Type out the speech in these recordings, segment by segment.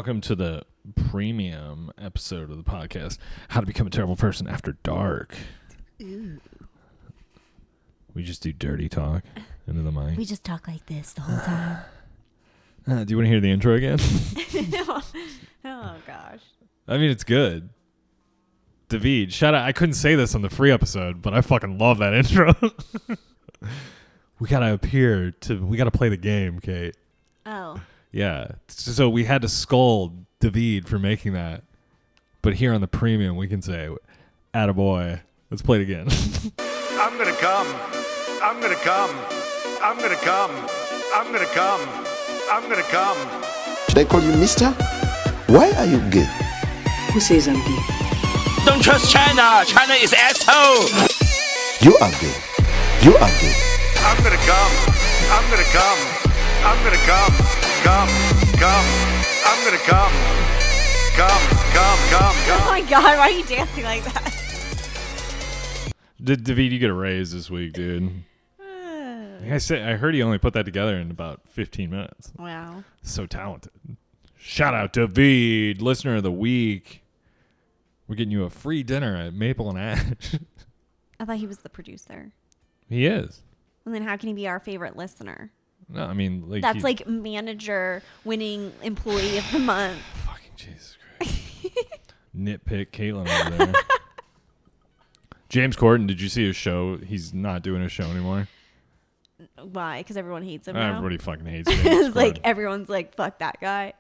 Welcome to the premium episode of the podcast, How to Become a Terrible Person After Dark. Ooh. We just do dirty talk into the mic. We just talk like this the whole time. Do you want to hear the intro again? Oh, gosh. I mean, it's good. David, shout out. I couldn't say this on the free episode, but I fucking love that intro. We got to play the game, Kate. Oh. Yeah. So we had to scold David for making that. But here on the premium, we can say, attaboy. Let's play it again. I'm gonna come. I'm gonna come. I'm gonna come. I'm gonna come. I'm gonna come. Should I call you mister? Why are you gay? Who says I'm gay? Don't trust China. China is asshole. You are gay. You are gay. I'm gonna come. I'm gonna come. I'm gonna come. Come. Come. I'm gonna come. Come. Come. Come. Oh Come. my God, why are you dancing like that? David, you get a raise this week, dude. I heard he only put that together in about 15 minutes. Wow. So talented. Shout out to David, listener of the week. We're getting you a free dinner at Maple and Ash. I thought he was the producer. He is. And then how can he be our favorite listener? No, I mean, like That's like manager winning employee of the month. Fucking Jesus Christ. Nitpick Caitlin over there. James Corden, did you see his show? He's not doing his show anymore. Why? Because everyone hates him now? Everybody fucking hates James It's Corden. like everyone's like, fuck that guy.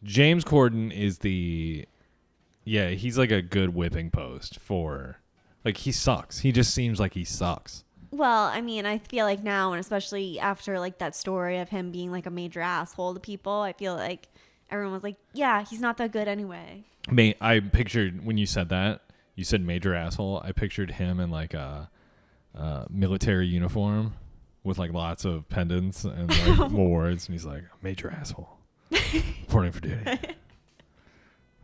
James Corden is he's like a good whipping post for, like, he sucks. He just seems like he sucks. Well, I mean, I feel like now, and especially after like that story of him being like a major asshole to people, I feel like everyone was like, yeah, he's not that good anyway. I pictured, when you said that, you said major asshole, I pictured him in like a military uniform with like lots of pendants and like awards, and he's like, major asshole. Reporting for duty.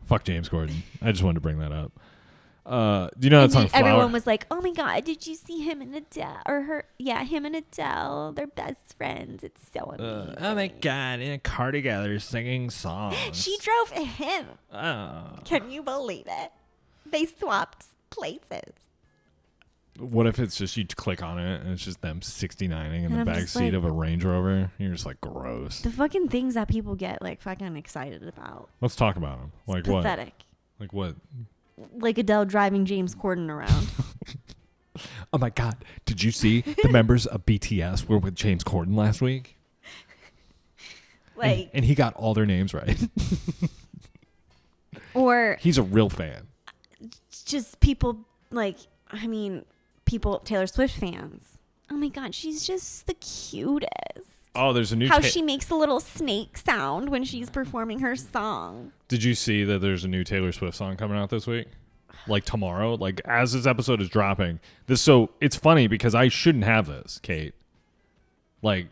Fuck James Corden. I just wanted to bring that up. Do you know that song Flower? Everyone was like, oh my God, did you see him and Adele? Or her? Yeah, him and Adele. They're best friends. It's so amazing. Oh my God, in a car together singing songs. She drove him. Oh. Can you believe it? They swapped places. What if it's just you click on it and it's just them 69ing in And the I'm back just seat like, of a Range Rover? You're just like, gross. The fucking things that people get like fucking excited about. Let's talk about them. Like It's what? pathetic. Like what? Like Adele driving James Corden around. Oh my God. Did you see the members of BTS were with James Corden last week? Like, And he got all their names right. or He's a real fan. just people like, I mean, people, Taylor Swift fans. Oh my God, she's just the cutest. Oh, there's a new... How she makes a little snake sound when she's performing her song. Did you see that there's a new Taylor Swift song coming out this week? Like tomorrow? Like as this episode is dropping. So it's funny because I shouldn't have this, Kate. Like,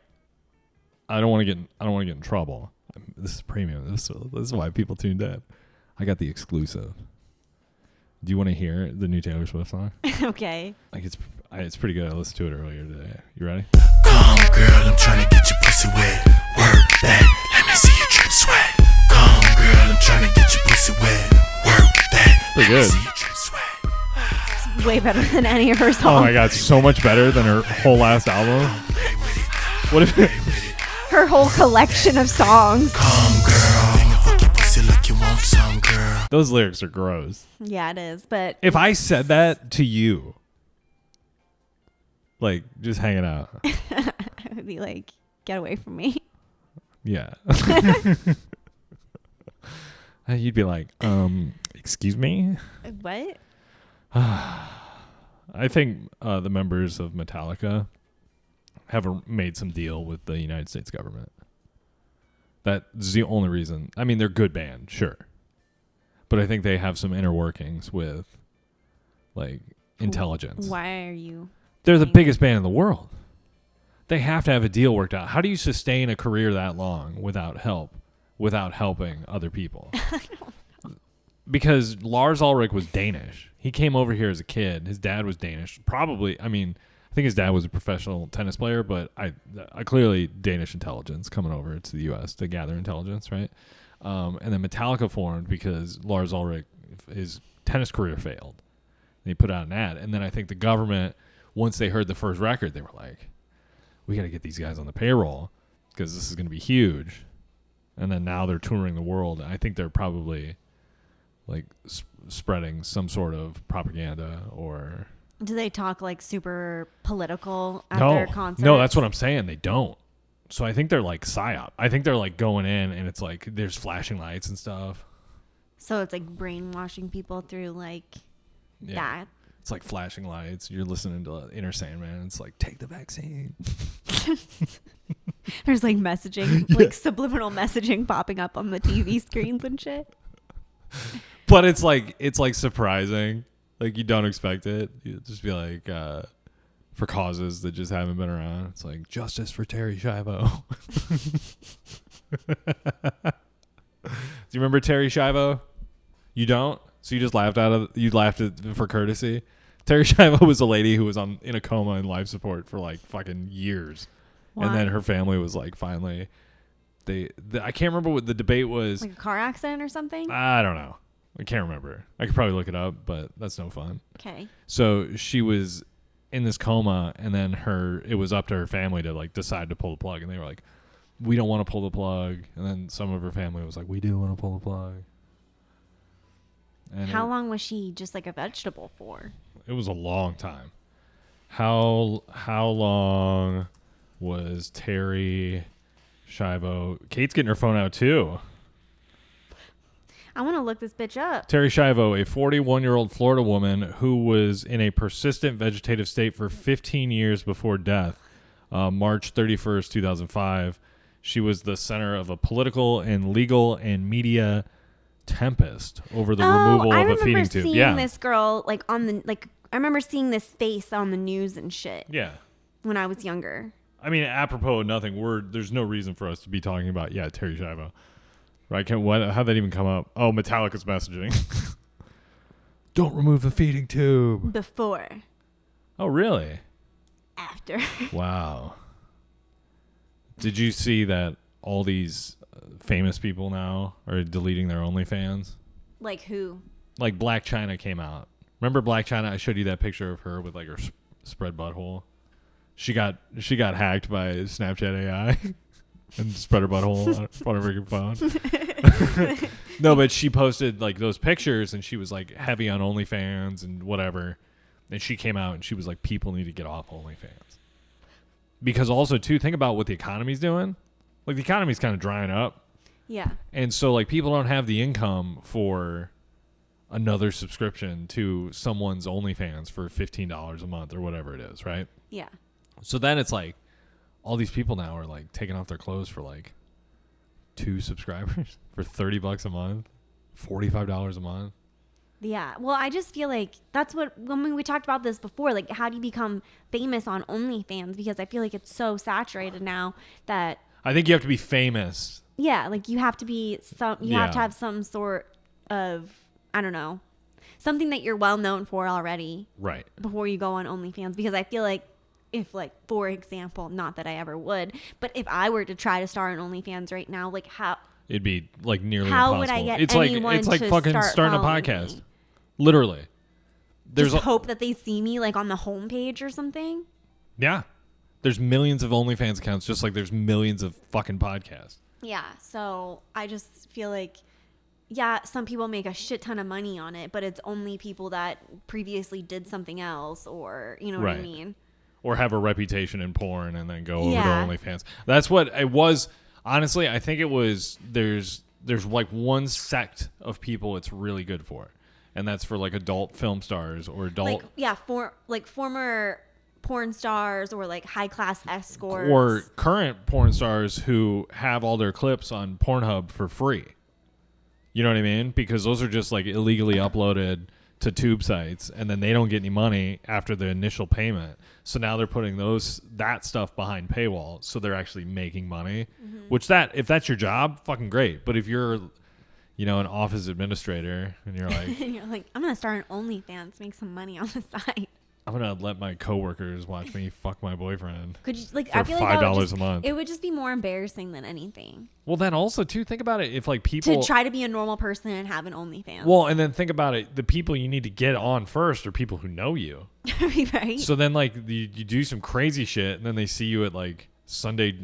I don't want to get in trouble. This is premium. This is why people tuned in. I got the exclusive. Do you want to hear the new Taylor Swift song? Okay. Like it's pretty good. I listened to it earlier today. You ready? Come, girl, I'm trying to get your pussy wet. Work that, let me see you drip sweat. Come, girl, I'm trying to get your pussy wet. Work that, Pretty let me good. see you drip sweat. It's way better than any of her songs. Oh my God, so much better than her whole last album. What if Her whole collection of songs. Come, girl, finger fuck your pussy like you want some, girl. those lyrics are gross? Yeah, it is. But If I said that to you, like just hanging out, I would be like, get away from me. yeah. You'd be like, excuse me? What? I think the members of Metallica have made some deal with the United States government. That's the only reason. I mean, they're a good band, sure. But I think they have some inner workings with, like, intelligence. Why are you? They're the biggest band in the world. They have to have a deal worked out. How do you sustain a career that long without help, without helping other people? Because Lars Ulrich was Danish. He came over here as a kid. His dad was Danish. Probably, I mean, I think his dad was a professional tennis player, but I clearly Danish intelligence coming over to the U.S. to gather intelligence, right? And then Metallica formed because Lars Ulrich, his tennis career failed. They put out an ad. And then I think the government, once they heard the first record, they were like, we got to get these guys on the payroll because this is going to be huge. And then now they're touring the world. I think they're probably like spreading some sort of propaganda or... Do they talk like super political at their concerts? No, that's what I'm saying. They don't. So I think they're like psyop. I think they're like going in and it's like there's flashing lights and stuff. So it's like brainwashing people through like that. It's like flashing lights. You're listening to Inner Sandman. It's like, take the vaccine. There's like messaging, like subliminal messaging popping up on the TV screens and shit. But it's like surprising. Like you don't expect it. You just be like, for causes that just haven't been around. It's like justice for Terry Schiavo. Do you remember Terry Schiavo? You don't? So you just laughed for courtesy. Terry Schiavo was a lady who was in a coma and life support for like fucking years. Why? And then her family was like finally I can't remember what the debate was. Like a car accident or something? I don't know. I can't remember. I could probably look it up, but that's no fun. Okay. So she was in this coma, and then it was up to her family to like decide to pull the plug, and they were like, we don't want to pull the plug. And then some of her family was like, we do want to pull the plug. And How long was she just like a vegetable for? It was a long time. How long was Terry Schiavo? Kate's getting her phone out too. I want to look this bitch up. Terry Schiavo, a 41-year-old Florida woman who was in a persistent vegetative state for 15 years before death, March 31st, 2005. She was the center of a political and legal and media tempest over the removal of a feeding tube. I remember seeing this girl like I remember seeing this face on the news and shit. Yeah. When I was younger. I mean, apropos of nothing, there's no reason for us to be talking about Terry Schiavo. Right? How'd that even come up? Oh, Metallica's messaging. Don't remove the feeding tube. Before. Oh, really? After. Wow. Did you see that all these famous people now are deleting their OnlyFans? Like who? Like Black China came out. Remember Black China? I showed you that picture of her with like her spread butthole. She got hacked by Snapchat AI and spread her butthole on her freaking phone. No, but she posted like those pictures and she was like heavy on OnlyFans and whatever. And she came out and she was like, people need to get off OnlyFans. Because also too, think about what the economy's doing. Like the economy's kind of drying up. Yeah. And so like people don't have the income for another subscription to someone's OnlyFans for $15 a month or whatever it is, right? Yeah. So then it's like all these people now are like taking off their clothes for like 2 subscribers for $30 a month, $45 a month. Yeah. Well, I just feel like that's when we talked about this before, like how do you become famous on OnlyFans? Because I feel like it's so saturated now that I think you have to be famous. Yeah, like you have to be have to have some sort of, I don't know, something that you're well known for already. Right. Before you go on OnlyFans, because I feel like if like, for example, not that I ever would, but if I were to try to start an OnlyFans right now, like how it'd be like nearly how impossible. would I get it's anyone like to fucking start starting a following podcast. me? Literally. There's just hope that they see me like on the homepage or something. Yeah. There's millions of OnlyFans accounts just like there's millions of fucking podcasts. Yeah, so I just feel like, yeah, some people make a shit ton of money on it, but it's only people that previously did something else, or you know what I mean? Or have a reputation in porn and then go over to OnlyFans. That's what it was. Honestly, I think it was there's like one sect of people it's really good for. And that's for like adult film stars or adult former porn stars or like high class escorts or current porn stars who have all their clips on Pornhub for free. You know what I mean? Because those are just like illegally uploaded to tube sites and then they don't get any money after the initial payment. So now they're putting that stuff behind paywall, so they're actually making money. Mm-hmm. Which if that's your job, fucking great. But if you're an office administrator and you're like you're like, I'm gonna start an OnlyFans, make some money on the side. I'm gonna let my coworkers watch me fuck my boyfriend. Could you like? For I feel like $5 a month. It would just be more embarrassing than anything Well, then also too, think about it. If like people to try to be a normal person and have an OnlyFans. well, and then think about it. The people you need to get on first are people who know you. Right. So then like you do some crazy shit, and then they see you at like Sunday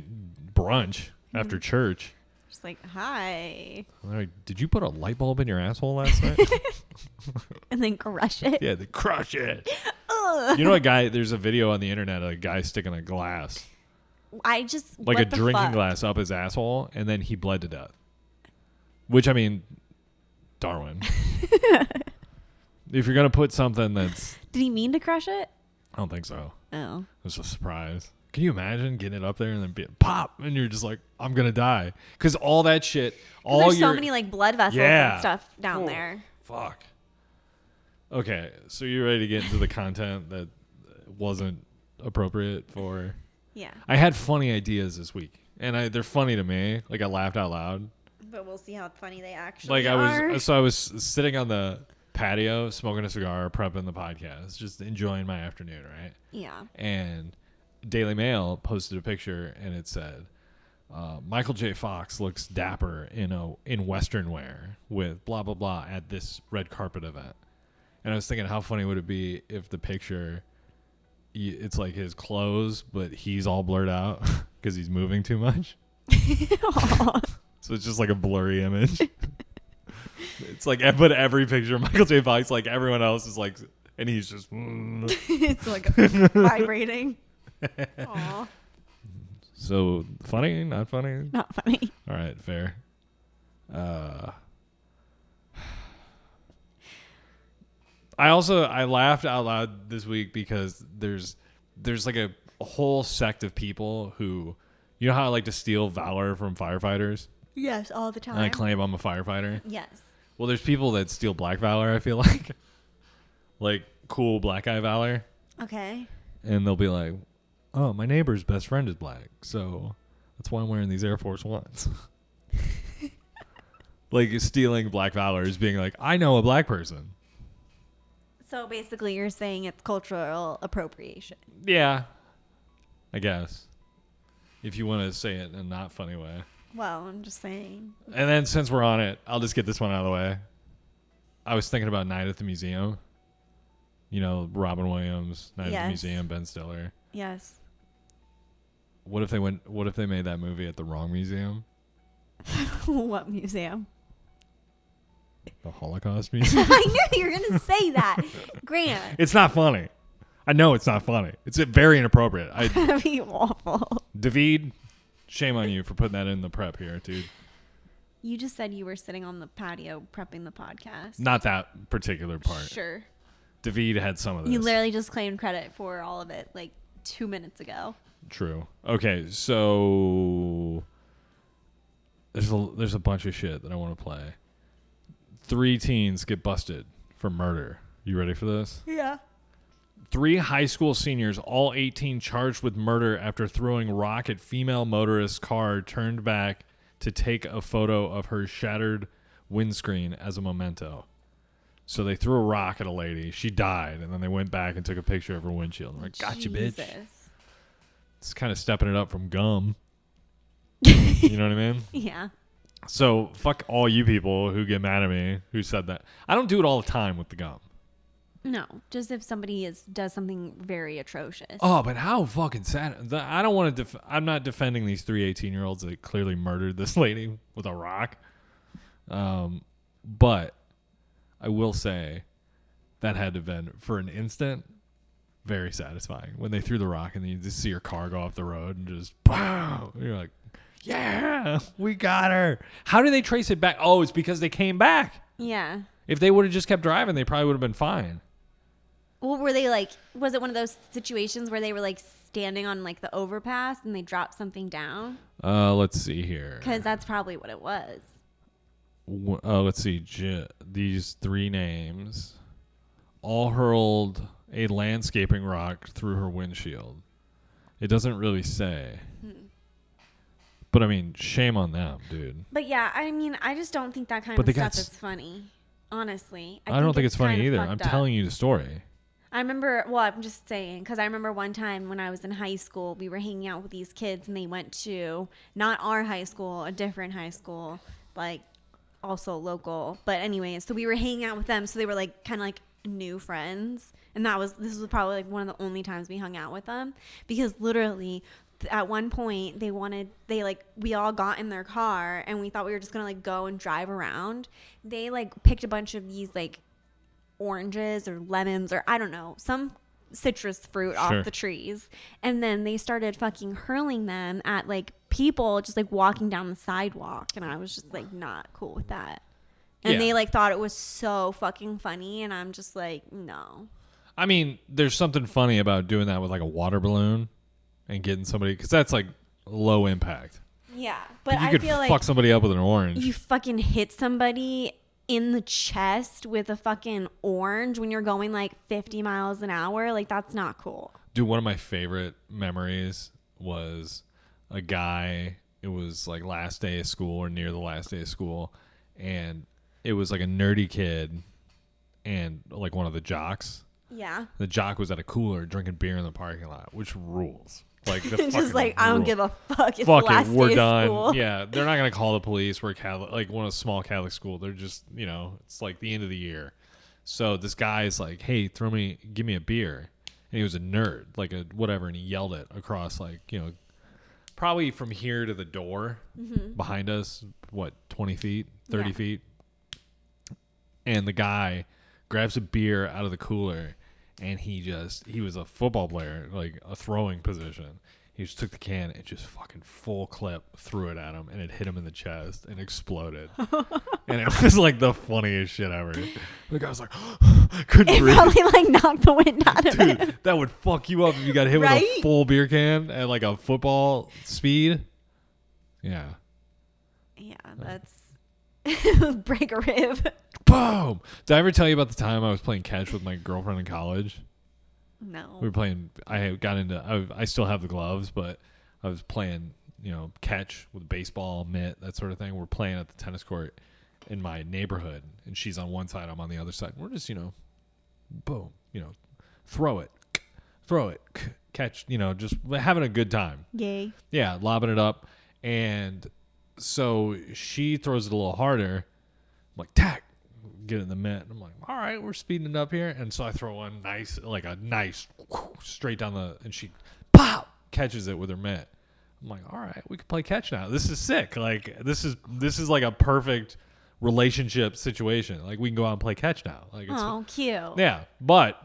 brunch after church. Just like, hi, They're like, did you put a light bulb in your asshole last night? and then crush it. Yeah, they crush it. Ugh. You know, there's a video on the internet of a guy sticking a glass, I just like what a the drinking fuck? glass up his asshole, and then he bled to death. Which, I mean, Darwin. If you're going to put something that's... Did he mean to crush it? I don't think so. Oh. It was a surprise. Can you imagine getting it up there and then being pop, and you're just like, I'm going to die. Because all that shit, all There's your... so many like blood vessels Yeah. and stuff down Oh, there. Fuck. Okay, so you ready to get into the content that wasn't appropriate for... Yeah. I had funny ideas this week, and they're funny to me. Like, I laughed out loud. But we'll see how funny they actually Like, are. I was sitting on the patio, smoking a cigar, prepping the podcast, just enjoying my afternoon, right? Yeah. And Daily Mail posted a picture, and it said, Michael J. Fox looks dapper in Western wear with blah, blah, blah at this red carpet event. And I was thinking, how funny would it be if the picture, it's like his clothes, but he's all blurred out because he's moving too much. So it's just like a blurry image. It's like, but every picture of Michael J. Fox, like everyone else is like, and he's just. It's like vibrating. Aw. So funny, not funny? Not funny. All right, fair. I laughed out loud this week because there's like a whole sect of people who, you know how I like to steal valor from firefighters? Yes, all the time. And I claim I'm a firefighter? Yes. Well, there's people that steal black valor, I feel like cool black guy valor. Okay. And they'll be like, oh, my neighbor's best friend is black, so that's why I'm wearing these Air Force Ones. Like, stealing black valor is being like, I know a black person. So basically you're saying it's cultural appropriation. Yeah, I guess. If you want to say it in a not funny way. Well, I'm just saying. And then since we're on it, I'll just get this one out of the way. I was thinking about Night at the Museum. You know, Robin Williams, Night at the Museum, Ben Stiller. Yes. What if they made that movie at the wrong museum? What museum? The Holocaust Museum? I knew you were going to say that. Grant. It's not funny. I know it's not funny. It's very inappropriate. That'd be awful. David, shame on you for putting that in the prep here, dude. You just said you were sitting on the patio prepping the podcast. Not that particular part. Sure. David had some of this. You literally just claimed credit for all of it like 2 minutes ago. True. Okay, so there's a bunch of shit that I want to play. 3 teens get busted for murder. You ready for this? Yeah. 3 high school seniors, all 18, charged with murder after throwing rock at female motorist's car turned back to take a photo of her shattered windscreen as a memento. So they threw a rock at a lady. She died, and then they went back and took a picture of her windshield. I'm like, gotcha, bitch. It's kind of stepping it up from Gum. You know what I mean? Yeah. So fuck all you people who get mad at me who said that. I don't do it all the time with the gum. No, just if somebody does something very atrocious. Oh, but how fucking sad. I don't want to I'm not defending these 3 18-year-olds that clearly murdered this lady with a rock. But I will say that had to have been, for an instant, very satisfying. When they threw the rock and then you just see her car go off the road and just, pow! You're like, yeah, we got her. How do they trace it back? Oh, it's because they came back. Yeah. If they would have just kept driving, they probably would have been fine. Well, were they like, was it one of those situations where they were like standing on like the overpass and they dropped something down? Let's see here. Because that's probably what it was. Let's see. These 3 names all hurled a landscaping rock through her windshield. It doesn't really say. But I mean, shame on them, dude. But yeah, I mean, I just don't think that kind But of they stuff got is funny. Honestly. I don't think it's funny kind of either. fucked I'm up. telling you the story. I remember, well, I'm just saying, because I remember one time when I was in high school, we were hanging out with these kids and they went to not our high school, a different high school, like also local. But anyways, so we were hanging out with them. So they were like kind of like new friends. And this was probably like one of the only times we hung out with them, because literally at one point we all got in their car and we thought we were just going to like go and drive around. They like picked a bunch of these like oranges or lemons or I don't know, some citrus fruit off the trees, and then they started fucking hurling them at like people just like walking down the sidewalk, and I was just like not cool with that. And they like thought it was so fucking funny, and I'm just like, no. I mean, there's something funny about doing that with like a water balloon and getting somebody, because that's like low impact. Yeah, but you I could feel like fuck somebody up with an orange. You fucking hit somebody in the chest with a fucking orange when you're going like 50 miles an hour. Like, that's not cool. Dude, one of my favorite memories was a guy, it was like last day of school or near the last day of school, and it was like a nerdy kid and like one of the jocks. Yeah. The jock was at a cooler drinking beer in the parking lot, which rules. Like, just like, I don't give a fuck. It's fuck the last it, we're day done. of school. Yeah, they're not gonna call the police. We're Catholic, like one of small Catholic school. They're just, it's like the end of the year. So this guy's like, "Hey, give me a beer," and he was a nerd, like a whatever, and he yelled it across like, probably from here to the door behind us, 20 feet, 30 feet, and the guy grabs a beer out of the cooler. And he was a football player, like a throwing position. He just took the can and just fucking full clip threw it at him, and it hit him in the chest and exploded. And it was like the funniest shit ever. The guy was like, couldn't breathe. Probably like knocked the wind out of him. Dude, that would fuck you up if you got hit with a full beer can at like a football speed. Yeah. Yeah, that's break a rib. Boom! Did I ever tell you about the time I was playing catch with my girlfriend in college? No. We were playing. I still have the gloves, but I was playing, catch with baseball, mitt, that sort of thing. We're playing at the tennis court in my neighborhood, and she's on one side, I'm on the other side. We're just, boom, throw it, catch, just having a good time. Yay. Yeah, lobbing it up. And so she throws it a little harder. I'm like, tack. Get it in the mitt. I'm like, all right, we're speeding it up here. And so I throw one nice straight down and she pop catches it with her mitt. I'm like, all right, we can play catch now. This is sick. Like, this is like a perfect relationship situation. Like, we can go out and play catch now. Like, it's cute. Yeah, but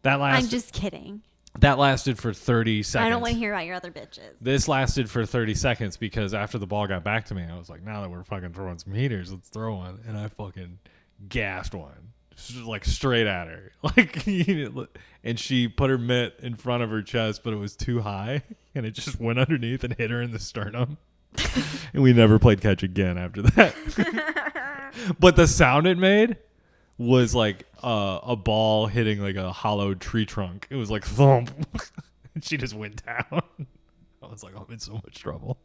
that lasted. I'm just kidding. That lasted for 30 seconds. I don't want to hear about your other bitches. This lasted for 30 seconds because after the ball got back to me, I was like, now that we're fucking throwing some heaters, let's throw one. And I fucking gassed one, just like straight at her. Like, and she put her mitt in front of her chest, but it was too high, and it just went underneath and hit her in the sternum. And we never played catch again after that. But the sound it made was like a ball hitting like a hollowed tree trunk. It was like thump. And she just went down. I was like, I'm in so much trouble.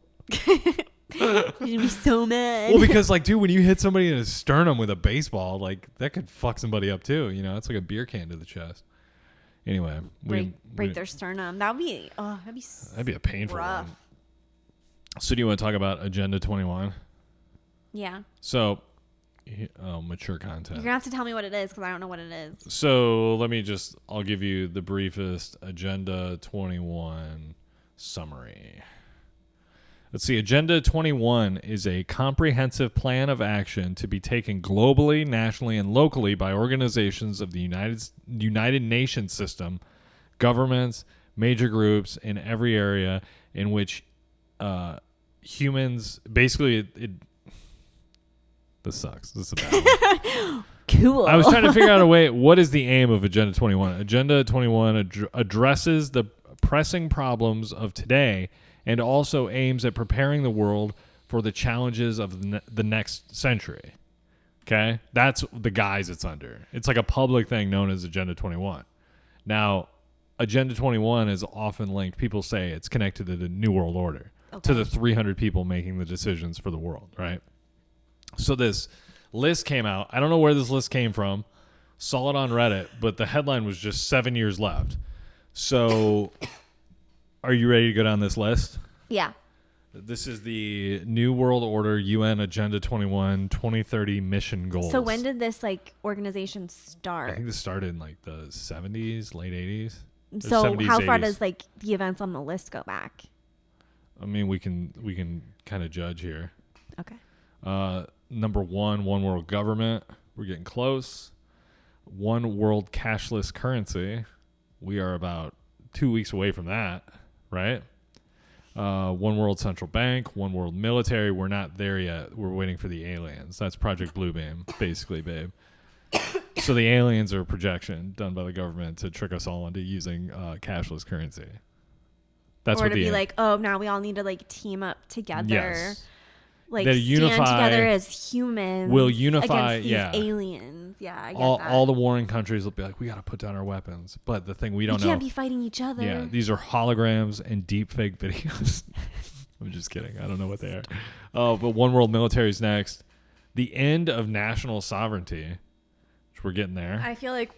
You're gonna be so mad. Well, because like, dude, when you hit somebody in a sternum with a baseball, like that could fuck somebody up too. It's like a beer can to the chest. Anyway, break their sternum. That'd be a painful rough. one. So do you want to talk about Agenda 21? Yeah. So, mature content. You're gonna have to tell me what it is because I don't know what it is. So I'll give you the briefest Agenda 21 summary. Let's see. Agenda 21 is a comprehensive plan of action to be taken globally, nationally, and locally by organizations of the United Nations system, governments, major groups in every area in which humans basically this sucks. This is a bad one. Cool. I was trying to figure out a way. What is the aim of Agenda 21? Agenda 21 addresses the pressing problems of today and also aims at preparing the world for the challenges of the next century. Okay? That's the guise it's under. It's like a public thing known as Agenda 21. Now, Agenda 21 is often linked. People say it's connected to the New World Order, to the 300 people making the decisions for the world, right? So this list came out. I don't know where this list came from, Saw it on Reddit, but the headline was just 7 years left. So, are you ready to go down this list? Yeah. This is the New World Order UN Agenda 21 2030 mission goals. So when did this organization I start? think this started in like the 70s, late 80s. So 70s, how far 80s. does the events on the list go back? I mean, we can kind of judge here. Okay. Number 1, one world government. We're getting close. One world cashless currency. We are about 2 weeks away from that, right? One world central bank, one world military. We're not there yet. We're waiting for the aliens. That's Project Bluebeam, basically, babe. So the aliens are a projection done by the government to trick us all into using cashless currency. That's or what to be like, oh, now we all need to team up together. Yes. Like They'll stand unify- together as humans. We'll unify, against these yeah. aliens. Yeah, I get that. all the warring countries will be like, we got to put down our weapons. But the thing we don't we know. can't be fighting each other. Yeah, these are holograms and deep fake videos. I'm just kidding. I don't know what they are. Oh, but one world military is next. The end of national sovereignty, which we're getting there. I feel like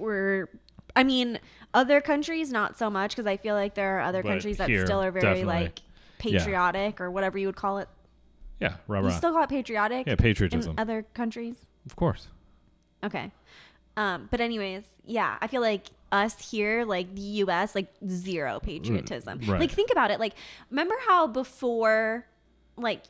other countries not so much because I feel like there are other But countries that here, still are very definitely. patriotic or whatever you would call it. Yeah, rah You rah. still call it patriotic? Yeah, patriotism. In other countries? Of course. Okay. But anyways, yeah, I feel like us here, the U.S., zero patriotism. Right. Think about it. Remember how before,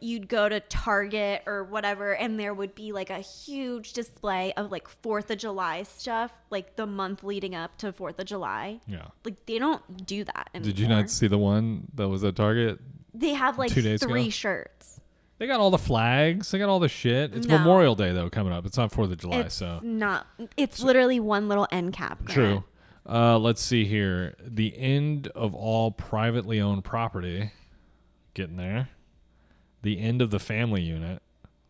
you'd go to Target or whatever, and there would be, a huge display of, 4th of July stuff, the month leading up to 4th of July? Yeah. They don't do that anymore. Did you not see the one that was at Target? They have, 2 days ago? 3 shirts. They got all the flags. They got all the shit. It's No. Memorial Day, though, coming up. It's not 4th of July, It's so. not. It's literally one little end cap. True. Let's see here. The end of all privately owned property. Getting there. The end of the family unit.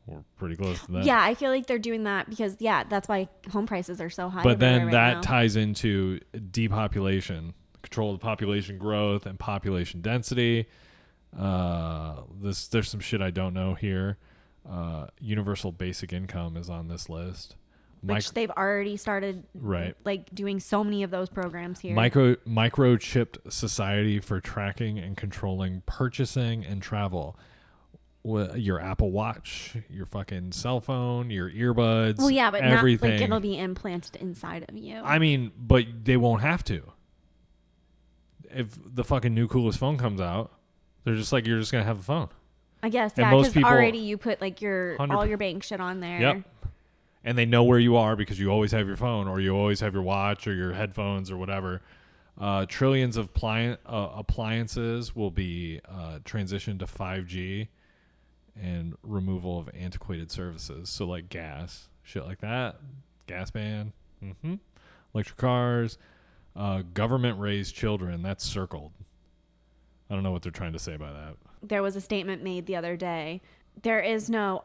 We're pretty close to that. Yeah, I feel like they're doing that because, that's why home prices are so high. But then everywhere that right now. ties into depopulation, control of the population growth and population density. There's some shit I don't know here. Universal basic income is on this list. Which they've already started right. Doing so many of those programs here. Microchipped society for tracking and controlling purchasing and travel. Your Apple Watch, your fucking cell phone, your earbuds. Well, yeah, but everything. not it'll be implanted inside of you. I mean, but they won't have to. If the fucking new coolest phone comes out, they're just you're just gonna have a phone. I guess, and yeah, most because people- already you put all 100 your bank shit on there. Yep. And they know where you are because you always have your phone or you always have your watch or your headphones or whatever. Trillions of appliances will be transitioned to 5G and removal of antiquated services. So gas, shit like that, gas ban, electric cars, government raised children. That's circled. I don't know what they're trying to say by that. There was a statement made the other day. There is no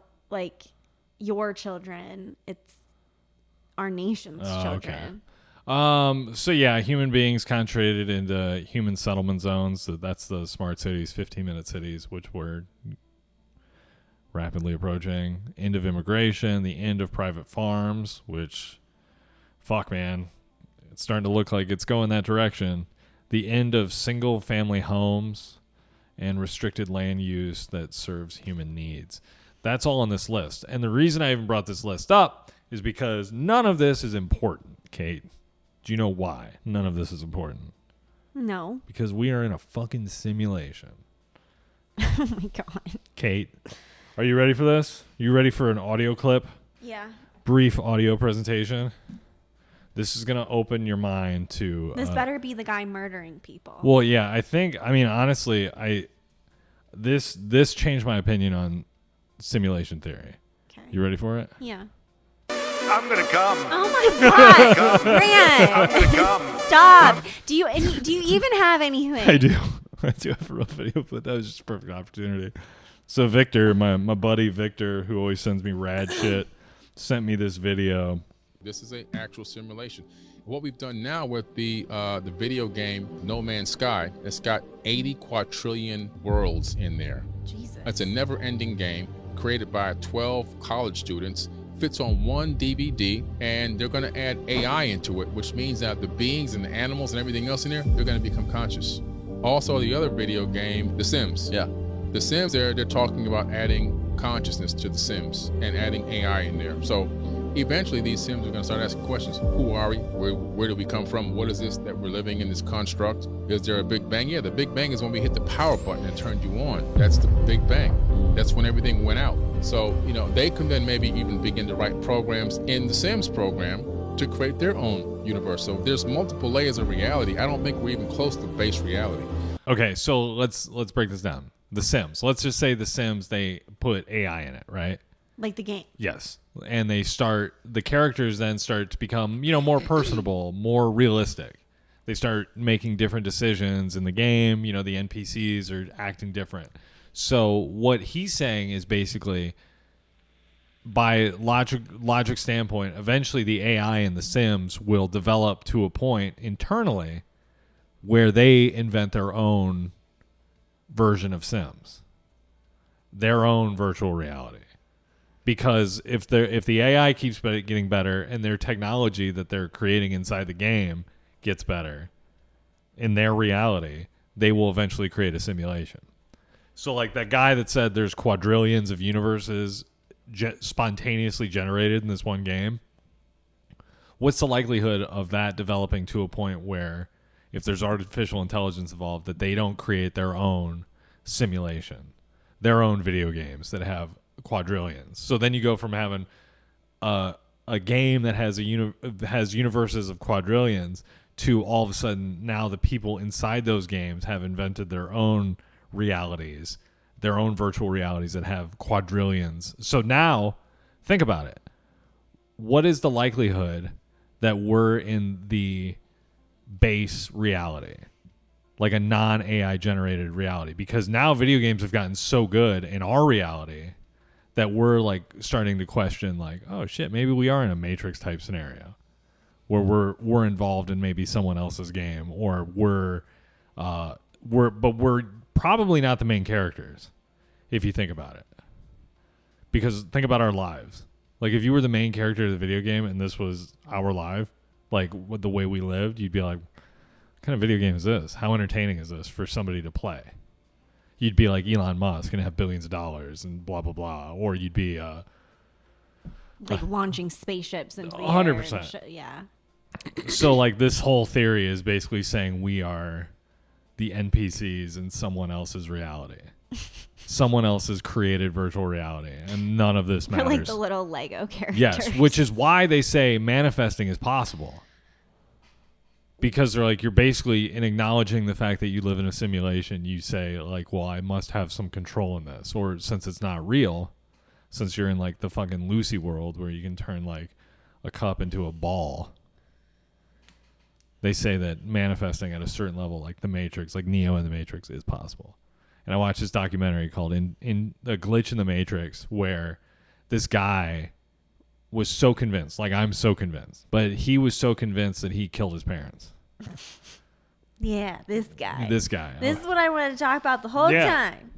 your children. It's our nation's children. Okay. So yeah, human beings concentrated into human settlement zones. So that's the smart cities, 15-minute cities, which we're rapidly approaching. End of immigration, the end of private farms, which, fuck, man, it's starting to look like it's going that direction. The end of single-family homes and restricted land use that serves human needs. That's all on this list. And the reason I even brought this list up is because none of this is important, Kate. Do you know why none of this is important? No. Because we are in a fucking simulation. Oh my God. Kate, are you ready for this? You ready for an audio clip? Yeah. Brief audio presentation. This is going to open your mind to... This better be the guy murdering people. Well, yeah, honestly, this changed my opinion on simulation theory. Okay. You ready for it? Yeah. I'm gonna come. Oh my God, I'm Grant! gonna come. Stop. Do you even have anything? I do. I do have a real video, but that was just a perfect opportunity. So Victor, my buddy Victor, who always sends me rad shit, sent me this video. This is an actual simulation. What we've done now with the video game No Man's Sky, it's got 80 quadrillion worlds in there. Jesus. It's a never-ending game created by 12 college students fits on one DVD, and they're going to add AI into it, which means that the beings and the animals and everything else in there, they're going to become conscious. Also, the other video game, The Sims. Yeah. The Sims, they're talking about adding consciousness to The Sims and adding AI in there. So eventually these Sims are going to start asking questions. Who are we? Where do we come from? What is this that we're living in, this construct? Is there a Big Bang? Yeah, the Big Bang is when we hit the power button and turned you on. That's the Big Bang. That's when everything went out. So, they can then maybe even begin to write programs in the Sims program to create their own universe. So there's multiple layers of reality. I don't think we're even close to base reality. Okay, so let's break this down. The Sims. Let's just say the Sims, they put AI in it, right? Like the game. Yes. And the characters then start to become, more personable, more realistic. They start making different decisions in the game. The NPCs are acting different. So what he's saying is basically, by logic standpoint, eventually the AI in the Sims will develop to a point internally where they invent their own version of Sims, their own virtual reality. Because if the AI keeps getting better and their technology that they're creating inside the game gets better in their reality, they will eventually create a simulation. So like that guy that said there's quadrillions of universes spontaneously generated in this one game, what's the likelihood of that developing to a point where if there's artificial intelligence involved, that they don't create their own simulation, their own video games that have quadrillions? So then you go from having a game that has has universes of quadrillions to all of a sudden now the people inside those games have invented their own realities, their own virtual realities that have quadrillions. So now think about it. What is the likelihood that we're in the base reality, like a non-AI generated reality? Because now video games have gotten so good in our reality that we're like starting to question like, oh shit, maybe we are in a Matrix type scenario where we're involved in maybe someone else's game, or we're probably not the main characters if you think about it. Because think about our lives. Like if you were the main character of the video game and this was our life, like the way we lived, you'd be like, what kind of video game is this? How entertaining is this for somebody to play? You'd be like Elon Musk and have billions of dollars and blah, blah, blah. Or you'd be... like launching spaceships into the 100%. air. Yeah. So like this whole theory is basically saying we are the NPCs in someone else's reality. Someone else's created virtual reality. And none of this matters. Or like the little Lego characters. Yes, which is why they say manifesting is possible. Because they're like, you're basically in acknowledging the fact that you live in a simulation, you say like, well, I must have some control in this. Or since it's not real, since you're in like the fucking Lucy world where you can turn like a cup into a ball, they say that manifesting at a certain level, like the Matrix, like Neo in the Matrix, is possible. And I watched this documentary called in A Glitch in the Matrix, where this guy was so convinced, like I'm so convinced, but he was so convinced that he killed his parents. Yeah, this guy. This guy. This is what I wanted to talk about the whole time.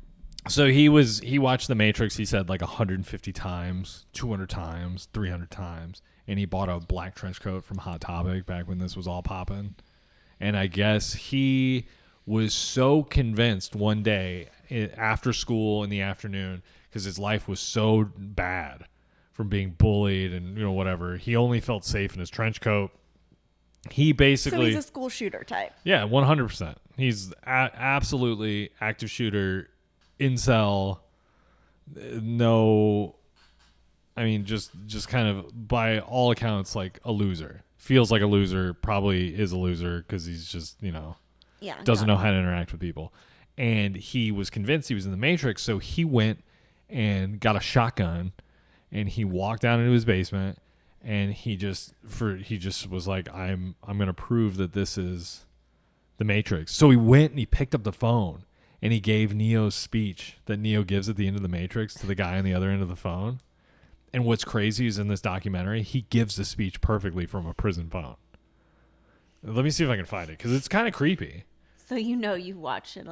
So he watched The Matrix, he said like 150 times, 200 times, 300 times. And he bought a black trench coat from Hot Topic back when this was all popping. And I guess he was so convinced one day after school in the afternoon, because his life was so bad from being bullied and whatever, he only felt safe in his trench coat. He basically... So he's a school shooter type. Yeah, 100%. He's absolutely active shooter, incel, no... I mean, just kind of, by all accounts, like a loser. Feels like a loser, probably is a loser because he's just, doesn't know how to interact with people. And he was convinced he was in the Matrix, so he went and got a shotgun, and he walked down into his basement, and he just was like, I'm going to prove that this is the Matrix. So he went and he picked up the phone, and he gave Neo's speech that Neo gives at the end of the Matrix to the guy on the other end of the phone. And what's crazy is in this documentary, he gives the speech perfectly from a prison phone. Let me see if I can find it, because it's kind of creepy. So you watch it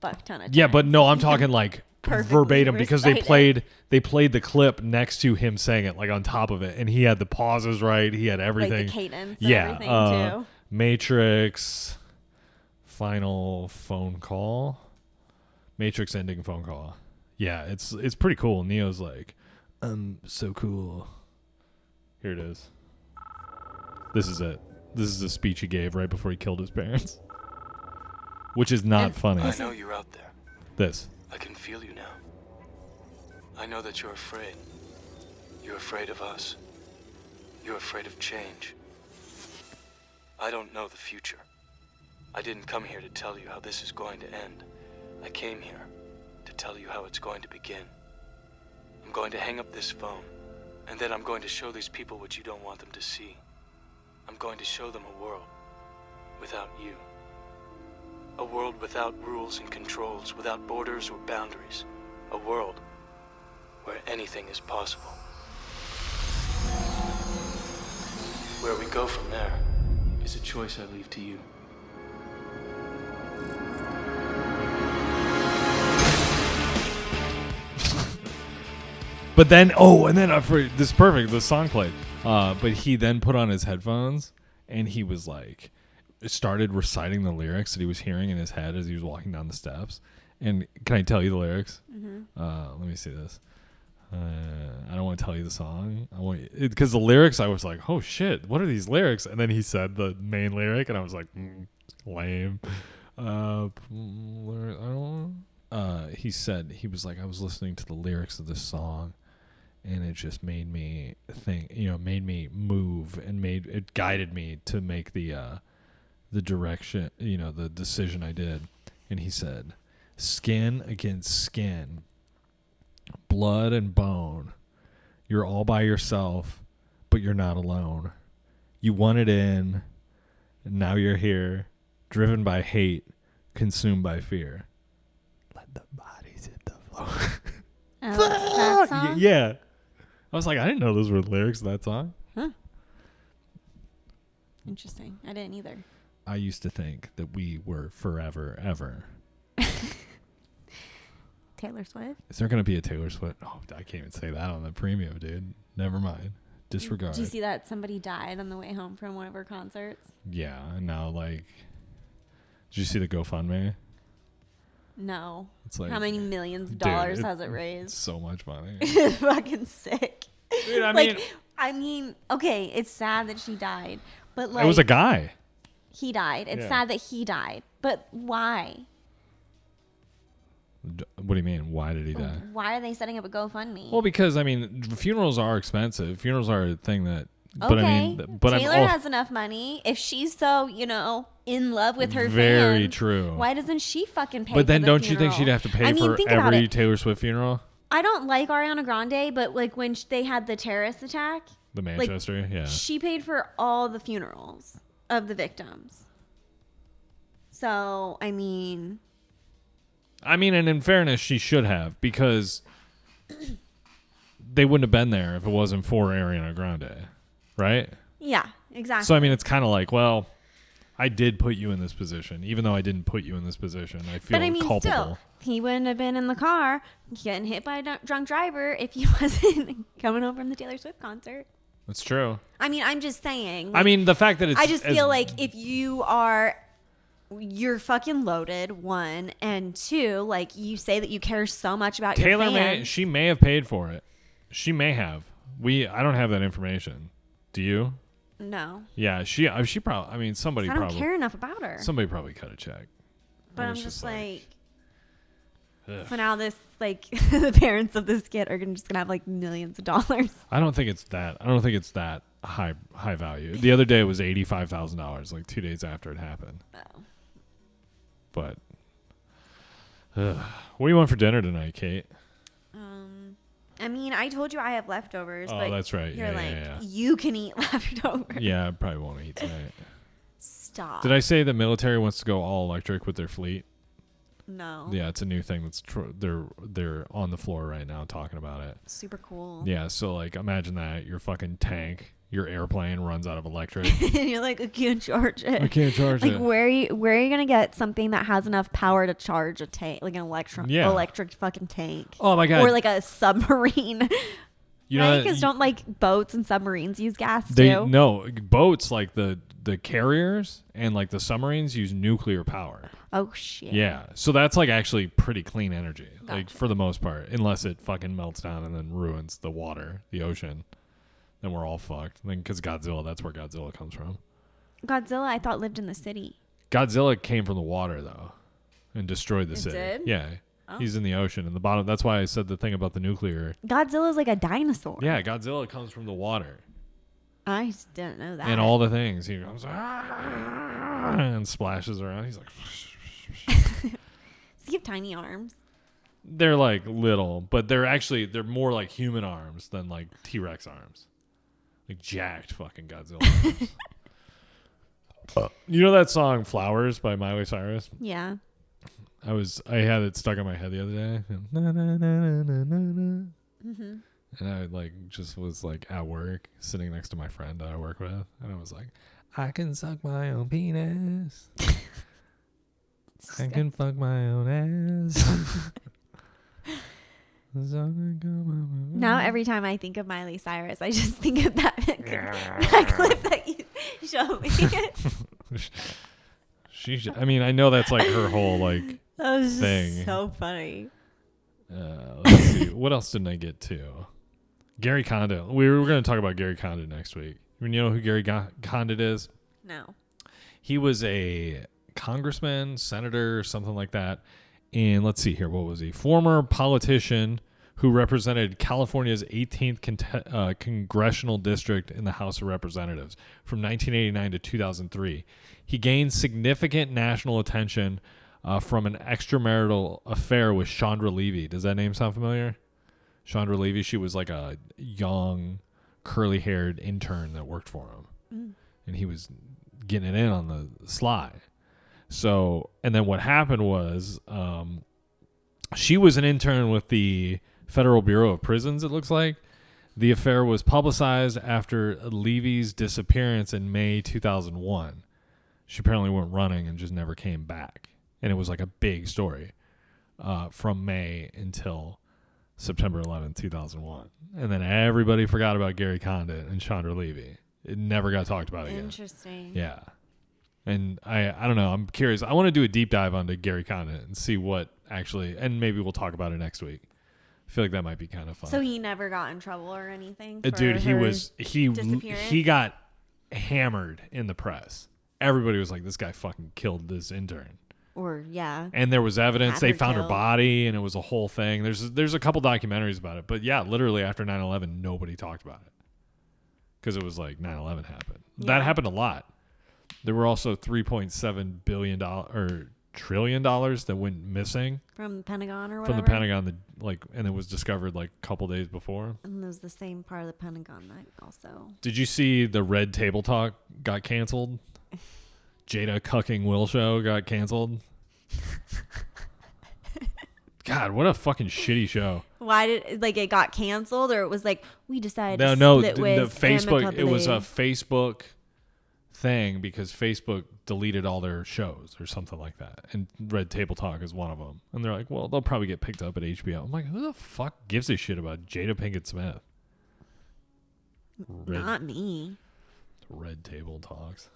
fuck ton of times. Yeah, but no, I'm talking like Perfectly verbatim because they recited. played the clip next to him saying it, like on top of it, and he had the pauses right. He had everything. Like the cadence and everything too. Matrix final phone call. Matrix ending phone call. Yeah, it's pretty cool. Neo's like, so cool. Here it is. This is it. This is a speech he gave right before he killed his parents. Which is not funny. I know you're out there. This. I can feel you now. I know that you're afraid. You're afraid of us. You're afraid of change. I don't know the future. I didn't come here to tell you how this is going to end. I came here to tell you how it's going to begin. I'm going to hang up this phone, and then I'm going to show these people what you don't want them to see. I'm going to show them a world without you. A world without rules and controls, without borders or boundaries. A world where anything is possible. Where we go from there is a choice I leave to you. But then, and then this is perfect. The song played. But he then put on his headphones and he was like, started reciting the lyrics that he was hearing in his head as he was walking down the steps. And can I tell you the lyrics? Mm-hmm. Let me see this. I don't want to tell you the song. I want because the lyrics, I was like, oh shit, what are these lyrics? And then he said the main lyric, and I was like, lame. He said, he was like, I was listening to the lyrics of this song, and it just made me think, made me move, and it guided me to make the direction, the decision I did. And he said, skin against skin, blood and bone. You're all by yourself, but you're not alone. You wanted in, and now you're here, driven by hate, consumed by fear. Let the bodies hit the floor. That song? Yeah. I was like, I didn't know those were the lyrics of that song. Huh. Interesting. I didn't either. I used to think that we were forever, ever. Taylor Swift? Is there going to be a Taylor Swift? Oh, I can't even say that on the premium, dude. Never mind. Disregard. Did you see that somebody died on the way home from one of her concerts? Yeah, and now, did you see the GoFundMe? No. It's like, how many millions of dollars dude, has it raised? It's so much money. It's fucking sick. Dude, I mean, okay, it's sad that she died, but it was a guy. He died. It's Yeah. sad that he died, but why? What do you mean? Why did he die? Why are they setting up a GoFundMe? Well, because funerals are expensive. Funerals are a thing that. Okay, But Taylor has enough money. If she's so, in love with her very fans, true. why doesn't she fucking pay? But then, for the don't funeral? you think she'd have to pay for think about every it. Taylor Swift funeral? I don't like Ariana Grande, but when they had the terrorist attack, The Manchester, yeah. she paid for all the funerals of the victims. So, I mean, and in fairness, she should have, because they wouldn't have been there if it wasn't for Ariana Grande, right? yeah, exactly. So, it's kind of like, well, I did put you in this position, even though I didn't put you in this position. I feel culpable. Still, he wouldn't have been in the car getting hit by a drunk driver if he wasn't coming home from the Taylor Swift concert. That's true. I'm just saying. The fact that it's... I just feel like if you're fucking loaded, one, and two, you say that you care so much about your fans. She may have paid for it. She may have. I don't have that information. Do you? No. Yeah, she probably, somebody I don't probably... care enough about her. Somebody probably cut a check. But It I'm was just ugh. so now this, the parents of this kid are just gonna have millions of dollars. I don't think it's that high value. The other day it was $85,000, 2 days after it happened. Oh. But what do you want for dinner tonight, Kate? I told you I have leftovers. Oh, but that's right. You're Yeah. you can eat leftovers. Yeah, I probably won't eat tonight. Stop. Did I say the military wants to go all electric with their fleet? No. Yeah, it's a new thing that's they're on the floor right now talking about it. Super cool. Yeah, so imagine that your fucking tank your airplane runs out of electric. And you're like, I can't charge it. I can't charge Like, it. where are you gonna get something that has enough power to charge a tank, like an electric fucking tank? Oh my God. Or like a submarine, You right? know, Because don't like boats and submarines use gas they too? no boats like the carriers and like the submarines use nuclear power. Oh shit. Yeah, so that's like actually pretty clean energy, like Gotcha. for the most part, unless it fucking melts down and then ruins the water, the ocean. Then we're all fucked. Then because Godzilla, that's where Godzilla comes from. Godzilla, I thought lived in the city. Godzilla came from the water though, and destroyed the It city. did? Yeah, he's in the ocean in the bottom. That's why I said the thing about the nuclear. Godzilla's like a dinosaur. Yeah, Godzilla comes from the water. I just didn't know that. And all the things. He goes and splashes around. He's like, Does he have tiny arms? they're like little, but they're more like human arms than like T-Rex arms. Like jacked fucking Godzilla arms. You know that song Flowers by Miley Cyrus? Yeah. I had it stuck in my head the other day. Na, na, na, na, na, na, na. Mm-hmm. And I like just was like at work, sitting next to my friend that I work with, and I was like, I can suck my own penis. I can fuck my own ass. Now every time I think of Miley Cyrus, I just think of that clip that you showed me. I mean, I know that's like her whole like That was just thing. so funny. Let's see. What else didn't I get to? Gary Condit. We were going to talk about Gary Condit next week. You know who Gary Condit is? No. He was a congressman, senator, something like that. And let's see here. What was he? Former politician who represented California's 18th congressional district in the House of Representatives from 1989 to 2003. He gained significant national attention from an extramarital affair with Chandra Levy. Does that name sound familiar? Chandra Levy, she was like a young, curly-haired intern that worked for him. And he was getting it in on the sly. So, and then what happened was she was an intern with the Federal Bureau of Prisons, it looks like. The affair was publicized after Levy's disappearance in May 2001. She apparently went running and just never came back. And it was like a big story from May until September 11th, 2001. And then everybody forgot about Gary Condit and Chandra Levy. It never got talked about again. Interesting. Yeah. And I don't know. I'm curious. I want to do a deep dive onto Gary Condit and see what actually, and maybe we'll talk about it next week. I feel like that might be kind of fun. So he never got in trouble or anything? Dude, he disappearance? got hammered in the press. Everybody was like, this guy fucking killed this intern. Or, yeah. And there was evidence. Had They her found her killed. body, and it was a whole thing. There's a couple documentaries about it. But yeah, literally after 9/11, nobody talked about it. Because it was like 9/11 happened. Yeah. That happened a lot. There were also $3.7 billion or trillion dollars that went missing From the Pentagon or from whatever? the Pentagon, and it was discovered like a couple days before. And it was the same part of the Pentagon that also. Did you see the Red Table Talk got canceled? Jada Cucking Will show got canceled. God, what a fucking shitty show. Why did it got canceled, or it was like we decided to No, split the ways Facebook. It was a amicably? Facebook thing because Facebook deleted all their shows or something like that, and Red Table Talk is one of them. And they're like, well, they'll probably get picked up at HBO. I'm like, who the fuck gives a shit about Jada Pinkett Smith? Not me. Red Table Talks.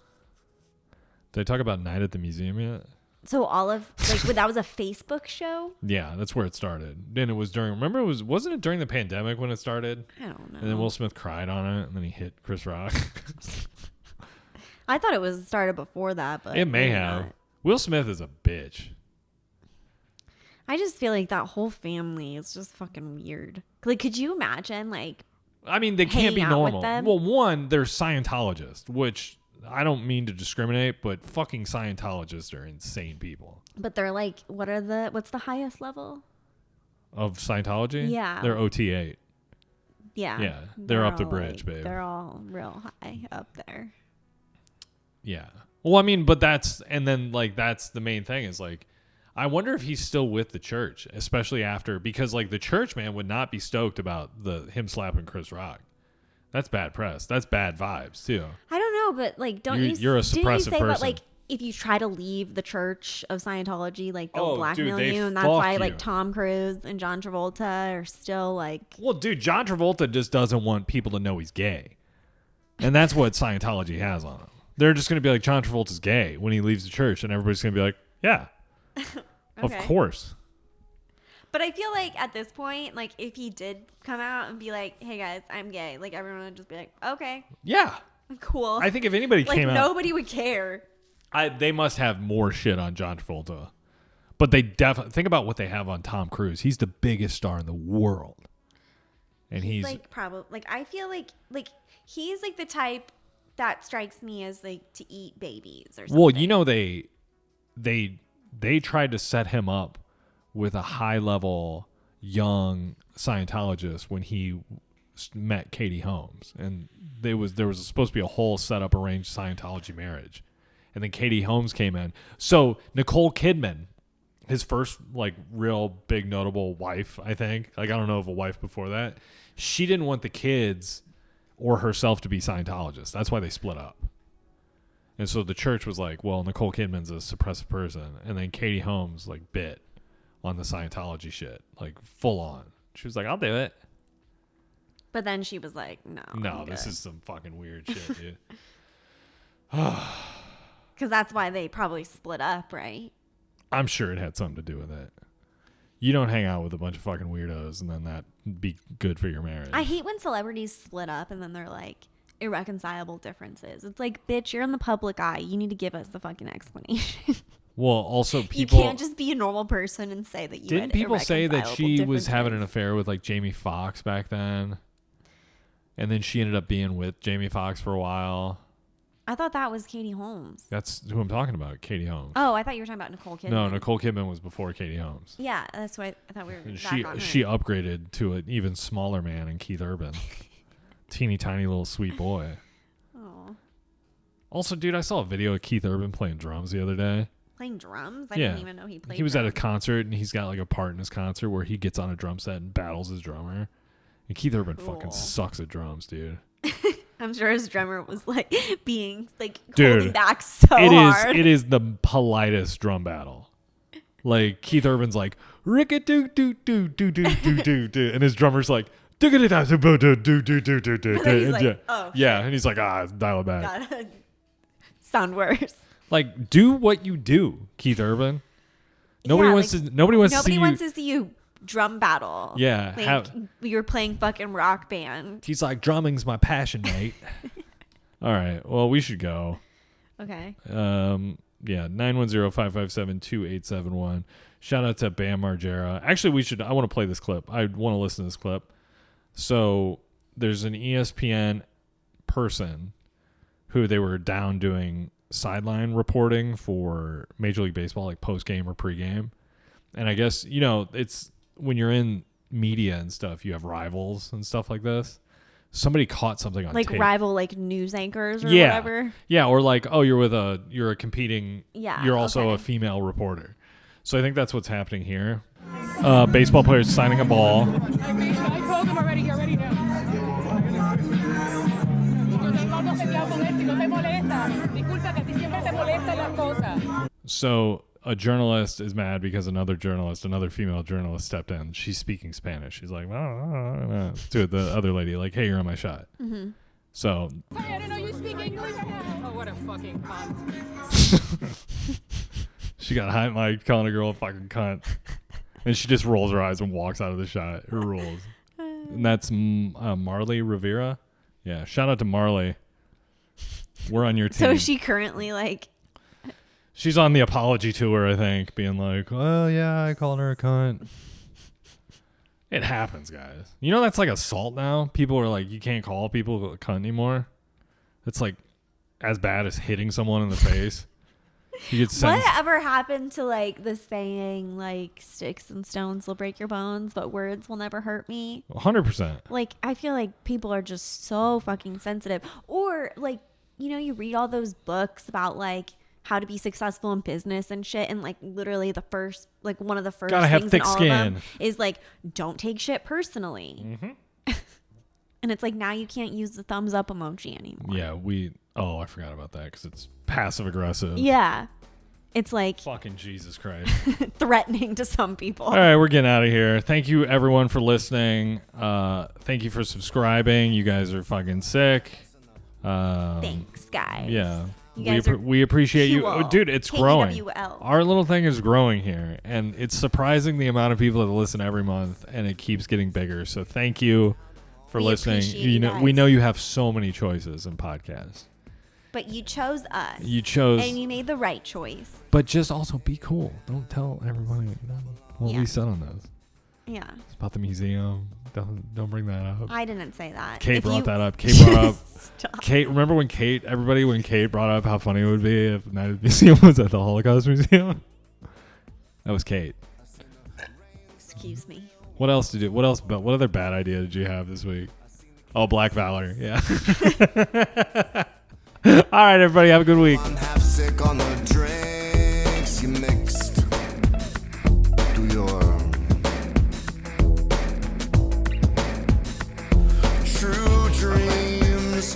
Did I talk about Night at the Museum yet? So all of that was a Facebook show? Yeah, that's where it started. And it was during. Remember, wasn't it during the pandemic when it started? I don't know. And then Will Smith cried on it, and then he hit Chris Rock. I thought it was started before that, but It may maybe have. not. Will Smith is a bitch. I just feel like that whole family is just fucking weird. Like, could you imagine I mean, they can't be hanging out with normal. them? Well, one, they're Scientologists, which I don't mean to discriminate, but fucking Scientologists are insane people. But they're like, what's the highest level? Of Scientology? Yeah. They're OT8. Yeah. Yeah, they're up the all, bridge, babe. They're all real high up there. Yeah. Well, I mean, but that's the main thing is I wonder if he's still with the church, especially after, because the church, man, would not be stoked about him slapping Chris Rock. That's bad press. That's bad vibes too. I don't know, but like, You're a didn't you suppressive say person. that like if you try to leave the church of Scientology, like they'll Oh, blackmail dude, they you, and that's fuck why you. like Tom Cruise and John Travolta are still like. Well, dude, John Travolta just doesn't want people to know he's gay. And that's what Scientology has on him. They're just going to be like, John Travolta's gay when he leaves the church. And everybody's going to be like, yeah, of Okay. course. But I feel like at this point, like if he did come out and be like, "Hey guys, I'm gay," like everyone would just be like, "Okay, Yeah. cool." I think if anybody like came out, nobody would care. they must have more shit on John Travolta. But they definitely, think about what they have on Tom Cruise. He's the biggest star in the world. And he's like probably like I feel like he's like the type that strikes me as like to eat babies or something. well, you know, they tried to set him up with a high level young Scientologist when he met Katie Holmes, and there was supposed to be a whole setup arranged Scientology marriage, and then Katie Holmes came in. So Nicole Kidman, his first like real big notable wife, I think, like I don't know of a wife before that, she didn't want the kids or herself to be Scientologists. That's why they split up. And so the church was like, well, Nicole Kidman's a suppressive person. And then Katie Holmes like bit on the Scientology shit, like full on. She was like, I'll do it. But then she was like, "No, This is some fucking weird shit, dude. because that's why they probably split up, right?" I'm sure it had something to do with it. You don't hang out with a bunch of fucking weirdos and then that be good for your marriage. I hate when celebrities split up and then they're like irreconcilable differences. It's like, bitch, you're in the public eye. You need to give us the fucking explanation. Well, also people You can't just be a normal person and say that you didn't had people say that she irreconcilable was having an differences. affair with like Jamie Foxx back then, and then she ended up being with Jamie Foxx for a while. I thought that was Katie Holmes. That's who I'm talking about, Katie Holmes. Oh, I thought you were talking about Nicole Kidman. No, Nicole Kidman was before Katie Holmes. Yeah, that's why I thought we were And back on her. she upgraded to an even smaller man in Keith Urban. Teeny tiny little sweet boy. Oh, Also, dude, I saw a video of Keith Urban playing drums the other day. playing drums? I Yeah. didn't even know he played. He was at a drums. concert and he's got like a part in his concert where he gets on a drum set and battles his drummer. And Keith Urban Cool. fucking sucks at drums, dude. I'm sure his drummer was like being like Dude, holding back so hard. It is the politest drum battle. Like Keith Urban's like rick it do do do do do do do do, and his drummer's like do do do do do do do do do do. And then he's And like, yeah, oh, yeah, and he's like dial it back. Gotta sound worse. Like do what you do, Keith Urban. Nobody Yeah, wants like, to. Nobody wants Nobody to see wants you. to see you drum battle. Yeah, like you're playing fucking rock band. He's like drumming's my passion, mate. All right, well we should go. Okay. Yeah, 910-557-2871. Shout out to Bam Margera. Actually, I want to play this clip. I want to listen to this clip. So there's an ESPN person who they were down doing sideline reporting for Major League Baseball, like post-game or pre-game. And I guess, you know, it's when you're in media and stuff, you have rivals and stuff like this. Somebody caught something on Like tape. rival like news anchors or Yeah. whatever. Yeah, or like, oh, you're a competing, Yeah, you're also okay. a female reporter. So I think that's what's happening here. Baseball players signing a ball. I told him already, he already knows. No se queda con esto, no te molesta. Disculpa que a ti siempre te molestan las cosas. So a journalist is mad because another female journalist stepped in. She's speaking Spanish. She's like, to the other lady, like, hey, you're on my shot. Mm-hmm. So Sorry, I didn't know you speak English. Oh, what a fucking cunt. she got high mic calling a girl a fucking cunt. And she just rolls her eyes and walks out of the shot. Her rules. And that's Marley Rivera. Yeah, shout out to Marley. We're on your team. So is she currently like She's on the apology tour, I think, being like, well, yeah, I called her a cunt. It happens, guys. You know that's like assault now? People are like, you can't call people a cunt anymore. It's like as bad as hitting someone in the face. You get sentenced. whatever happened to like the saying like sticks and stones will break your bones, but words will never hurt me? 100%. Like I feel like people are just so fucking sensitive. Or like, you know, you read all those books about like how to be successful in business and shit, and like literally the first, like one of the first Gotta have things thick in all skin. of them is like, don't take shit personally. Mm-hmm. And it's like now you can't use the thumbs up emoji anymore. Yeah, I forgot about that because it's passive aggressive. Yeah. It's like Fucking Jesus Christ. threatening to some people. All right, we're getting out of here. Thank you, everyone, for listening. Thank you for subscribing. You guys are fucking sick. Thanks, guys. Yeah. You guys we appreciate you. cool. Oh, dude, it's growing. KWL. Our little thing is growing here, and it's surprising the amount of people that listen every month, and it keeps getting bigger. So thank you for listening. appreciate you guys. We know you have so many choices in podcasts. But you chose us. You chose, and you made the right choice. but just also be cool. Don't tell everybody what we said on this. Yeah. It's about the museum. Don't bring that up. I didn't say that. Kate brought that up. Kate brought up. Stop. Kate, remember when Kate brought up how funny it would be if Night at the Museum was at the Holocaust Museum? That was Kate. Excuse me. What else did you? What other bad idea did you have this week? Oh, Black Valor. Yeah. All right, everybody. Have a good week. I'm half sick on the drinks you mixed. Do your true dreams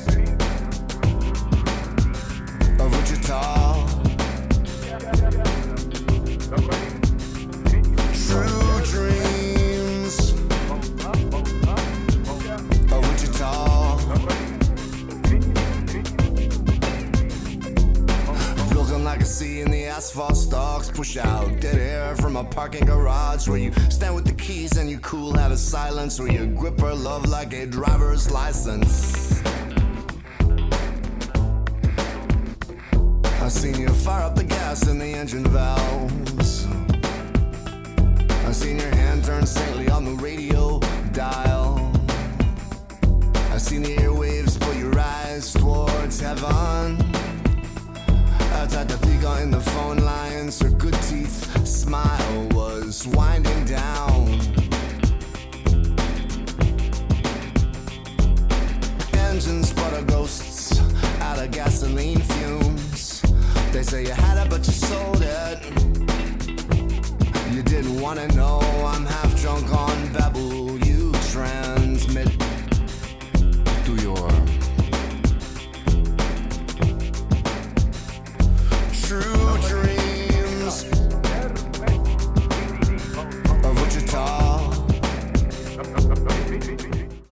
of Wichita. True dreams of Wichita. Looking like a sea in the asphalt stalks. Push out dead air from a parking garage where you stand with the keys and you cool out of silence, where you grip her love like a driver's license. I've seen you fire up the gas in the engine valves. I've seen your hand turn saintly on the radio dial. I've seen the airwaves pull your eyes towards heaven. Outside the Topeka in the phone lines, her good teeth smile was winding down. Engines sputter ghosts out of gasoline fumes. They say you had it but you sold it. You didn't want to know I'm half drunk on